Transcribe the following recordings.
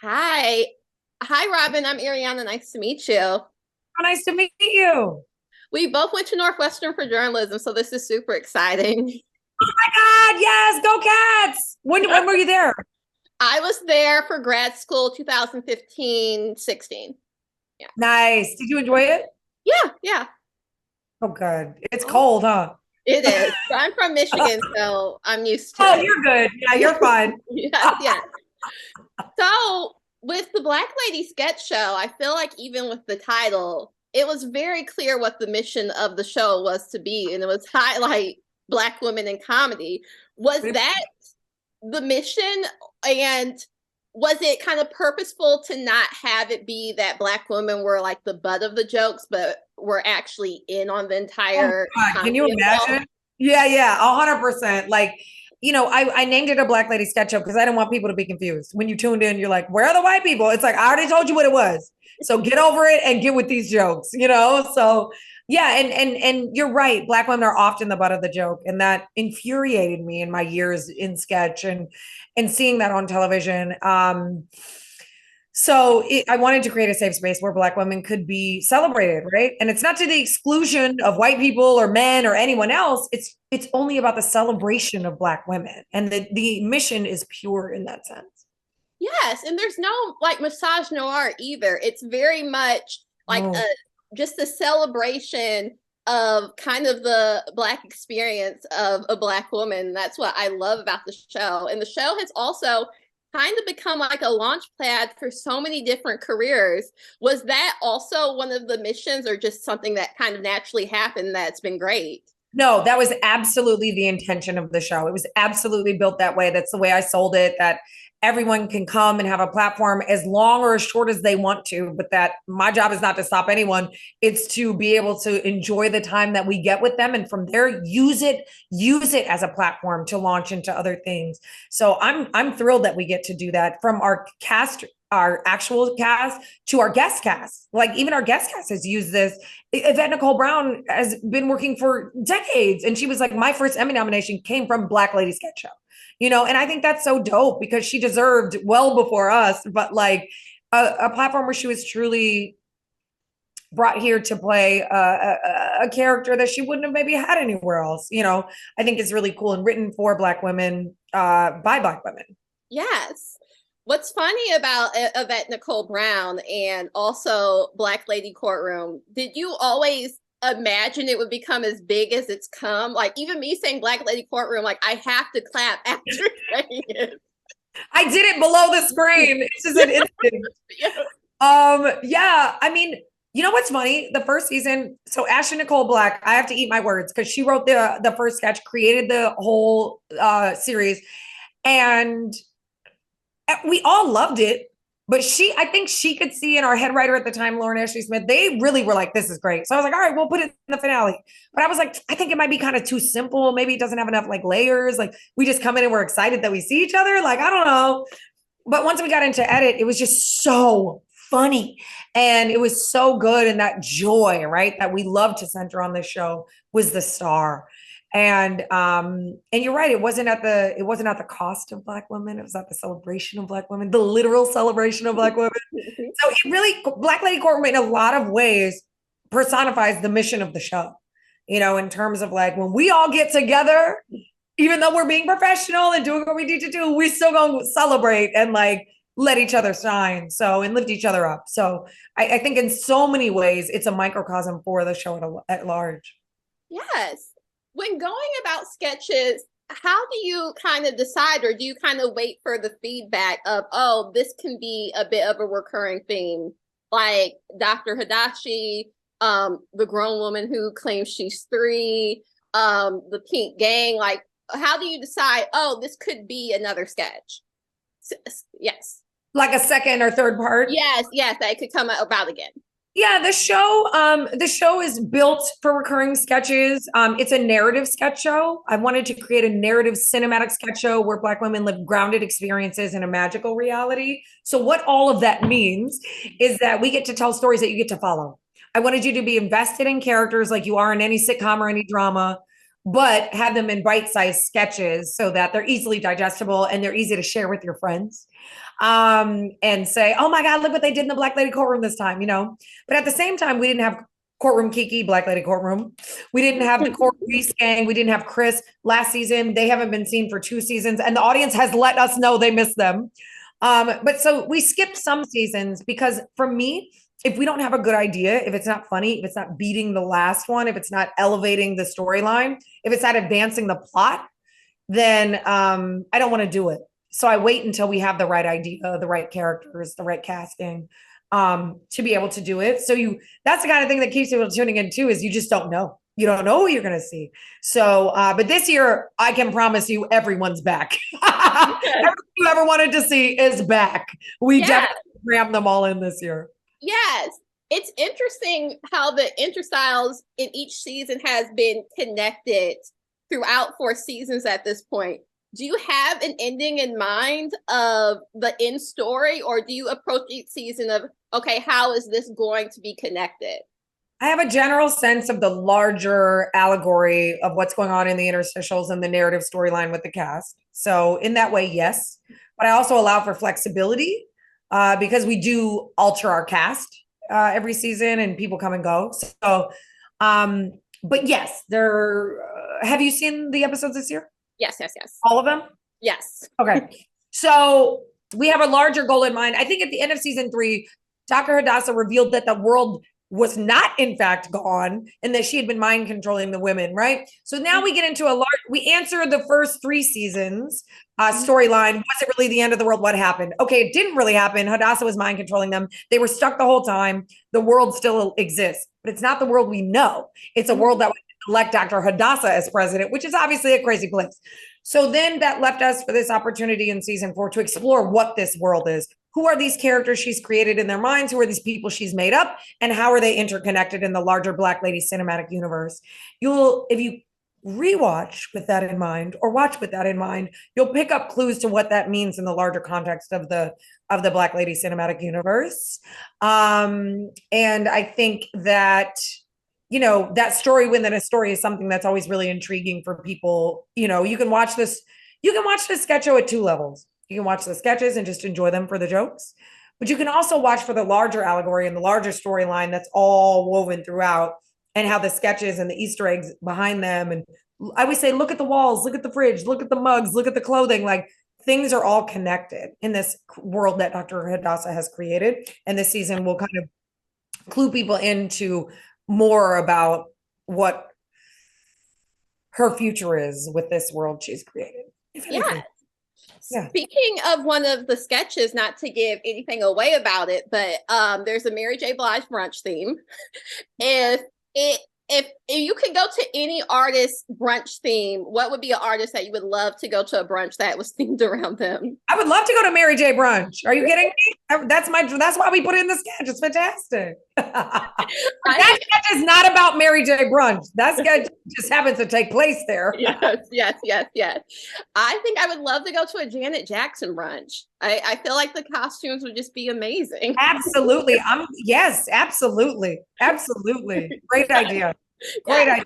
Hi. Hi, Robin. I'm Ariana. Nice to meet you. Oh, nice to meet you. We both went to Northwestern for journalism, so this is super exciting. My God, yes, go Cats. When were you there? I was there for grad school 2015, 16. Yeah. Nice. Did you enjoy it? Yeah, yeah. Oh, good. It's Oh, cold, huh? it is. I'm from Michigan, so I'm used to Oh, it. you're good. Yeah, you're fine. Yes, yes. So, with the Black Lady sketch show, I feel like even with the title, it was very clear what the mission of the show was to be, and it was highlight Black women in comedy. Was that the mission? And was it kind of purposeful to not have it be that Black women were like the butt of the jokes, but were actually in on the Oh entire God, can you comedy as well? imagine? Yeah, yeah, 100%. Like, I named it a Black Lady sketch show because I didn't want people to be confused. When you tuned in, you're like, where are the white people? It's like, I already told you what it was. So get over it and get with these jokes. So yeah, and you're right. Black women are often the butt of the joke. And that infuriated me in my years in sketch and seeing that on television. I wanted to create a safe space where Black women could be celebrated, right? And it's not to the exclusion of white people or men or anyone else. It's only about the celebration of Black women, and the mission is pure in that sense. Yes, and there's no like massage noir either. It's very much like a No, just a celebration of kind of the Black experience of a Black woman. That's what I love about the show. And the show has also kind of become like a launch pad for so many different careers. Was that also one of the missions or just something that kind of naturally happened that's been great? no, that was absolutely the intention of the show. It was absolutely built that way. That's the way I sold it. That everyone can come and have a platform as long or as short as they want to, but that my job is not to stop anyone. It's to be able to enjoy the time that we get with them. And from there, use it as a platform to launch into other things. So I'm thrilled that we get to do that from our actual cast to our guest cast. Like even our guest cast has used this. Yvette Nicole Brown has been working for decades. And she was like, my first Emmy nomination came from Black Lady Sketch Show. And I think that's so dope because she deserved well before us, but like a platform where she was truly brought here to play a character that she wouldn't have maybe had anywhere else, I think is really cool and written for Black women by Black women. Yes. What's funny about Yvette Nicole Brown and also Black Lady Courtroom, did you always imagine it would become as big as it's come? Like even me saying Black Lady Courtroom, like I have to clap after saying it. I did it below the screen. It's just an instant. Yeah. Yeah, I mean, you know what's funny? The first season, so Ashley Nicole Black, I have to eat my words because she wrote the first sketch, created the whole series, and we all loved it. But I think she could see, in our head writer at the time, Lauren Ashley Smith, they really were like, this is great. So I was like, all right, we'll put it in the finale. But I was like, I think it might be kind of too simple. Maybe it doesn't have enough like layers. Like we just come in and we're excited that we see each other. Like, I don't know. But once we got into edit, it was just so funny. And it was so good. And that joy, right, that we love to center on this show was the star. And you're right, it wasn't at the cost of Black women, it was at the celebration of Black women, the literal celebration of Black women. So it really, Black Lady Courtroom in a lot of ways personifies the mission of the show, in terms of like when we all get together, even though we're being professional and doing what we need to do, we still gonna celebrate and like let each other shine. So and lift each other up. So I think in so many ways it's a microcosm for the show at large. Yes. When going about sketches, how do you kind of decide, or do you kind of wait for the feedback of, oh, this can be a bit of a recurring theme, like Dr. Haddassah, the grown woman who claims she's three, the Pink Gang? Like, how do you decide, oh, this could be another sketch? Yes. Like a second or third part. Yes, yes, that could come about again. Yeah, the show is built for recurring sketches. It's a narrative sketch show. I wanted to create a narrative cinematic sketch show where Black women live grounded experiences in a magical reality. So what all of that means is that we get to tell stories that you get to follow. I wanted you to be invested in characters like you are in any sitcom or any drama. but have them in bite-sized sketches so that they're easily digestible and they're easy to share with your friends. And say, oh my God, look what they did in the Black Lady Courtroom this time, you know? But at the same time, we didn't have Courtroom Kiki, Black Lady Courtroom. We didn't have the Court Reese gang. We didn't have Chris last season. They haven't been seen for 2 seasons, and the audience has let us know they miss them. But so we skipped some seasons because for me, if we don't have a good idea, if it's not funny, if it's not beating the last one, if it's not elevating the storyline, if it's not advancing the plot, then I don't want to do it. So I wait until we have the right idea, the right characters, the right casting, to be able to do it. So that's the kind of thing that keeps people tuning in too, is you just don't know. You don't know who you're going to see. So, but this year I can promise you everyone's back. Everything you ever wanted to see is back. We definitely crammed them all in this year. Yes. It's interesting how the interstyles in each season has been connected throughout 4 seasons at this point. Do you have an ending in mind of the end story, or do you approach each season of, okay, how is this going to be connected? I have a general sense of the larger allegory of what's going on in the interstitials and the narrative storyline with the cast. So in that way, yes. But I also allow for flexibility because we do alter our cast every season and people come and go. So, but yes, have you seen the episodes this year? Yes. All of them? Yes. Okay. So we have a larger goal in mind. I think at the end of season 3, Dr. Haddassah revealed that the world was not in fact gone and that she had been mind controlling the women, right? So now we get into we answer the first 3 seasons storyline. Was it really the end of the world? What happened? Okay, it didn't really happen. Haddassah was mind controlling them. They were stuck the whole time. The world still exists, but it's not the world we know. It's a world that would elect Dr. Haddassah as president, which is obviously a crazy place. So then that left us for this opportunity in season 4 to explore what this world is. Who are these characters she's created in their minds? Who are these people she's made up? And how are they interconnected in the larger Black Lady cinematic universe? If you rewatch with that in mind or watch with that in mind, you'll pick up clues to what that means in the larger context of the Black Lady cinematic universe. And I think that that story within a story is something that's always really intriguing for people. You can watch this sketch show at 2 levels. You can watch the sketches and just enjoy them for the jokes, but you can also watch for the larger allegory and the larger storyline that's all woven throughout, and how the sketches and the Easter eggs behind them. And I always say, look at the walls, look at the fridge, look at the mugs, look at the clothing. Like, things are all connected in this world that Dr. Haddassah has created. And this season will kind of clue people into more about what her future is with this world she's created. Yeah. Speaking of one of the sketches, not to give anything away about it, but there's a Mary J. Blige brunch theme. If you could go to any artist brunch theme, what would be an artist that you would love to go to a brunch that was themed around them? I would love to go to Mary J. Brunch. Are you kidding me? That's why we put it in the sketch. It's fantastic. That sketch is not about Mary J. Brunch. That sketch just happens to take place there. Yes. I think I would love to go to a Janet Jackson brunch. I feel like the costumes would just be amazing. Absolutely. Yes, absolutely. Great idea. Great idea.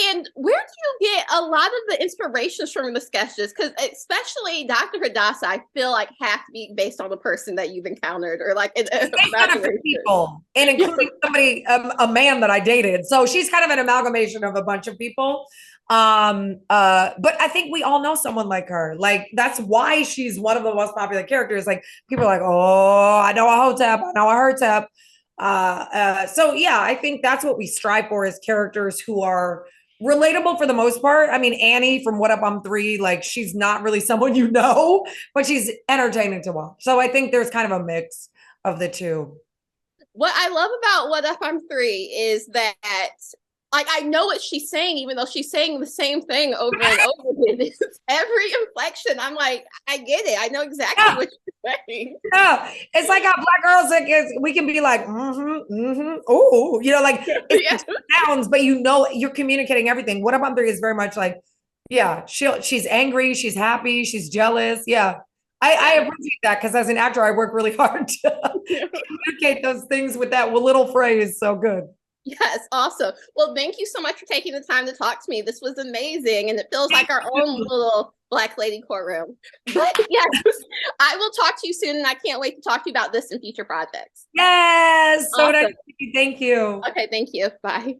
And where do you get a lot of the inspirations from the sketches? Because especially Dr. Haddassah, I feel like have to be based on the person that you've encountered, or like people, and including somebody, a man that I dated. So she's kind of an amalgamation of a bunch of people. But I think we all know someone like her. Like, that's why she's one of the most popular characters. Like, people are like, oh, I know a Hotep, I know a Hertep. So yeah, I think that's what we strive for, is characters who are relatable for the most part. I mean, Annie from What Up, I'm 3, like, she's not really someone but she's entertaining to watch. So I think there's kind of a mix of the two. What I love about What Up, I'm 3 is that, like, I know what she's saying, even though she's saying the same thing over and over again. Every inflection, I'm like, I get it. I know exactly what you're saying. Yeah, it's like how Black girls, like, we can be like, oh, like, it sounds, but you're communicating everything. What Up, I'm 3 is very much like, yeah, she's angry, she's happy, she's jealous. Yeah. I appreciate that, because as an actor, I work really hard to communicate those things with that little phrase. So good. Yes, awesome. Well, thank you so much for taking the time to talk to me. This was amazing, and it feels like our own little Black Lady courtroom. But yes, I will talk to you soon, and I can't wait to talk to you about this in future projects. Yes. So nice Awesome. to meet you. Thank you. Okay, thank you. Bye.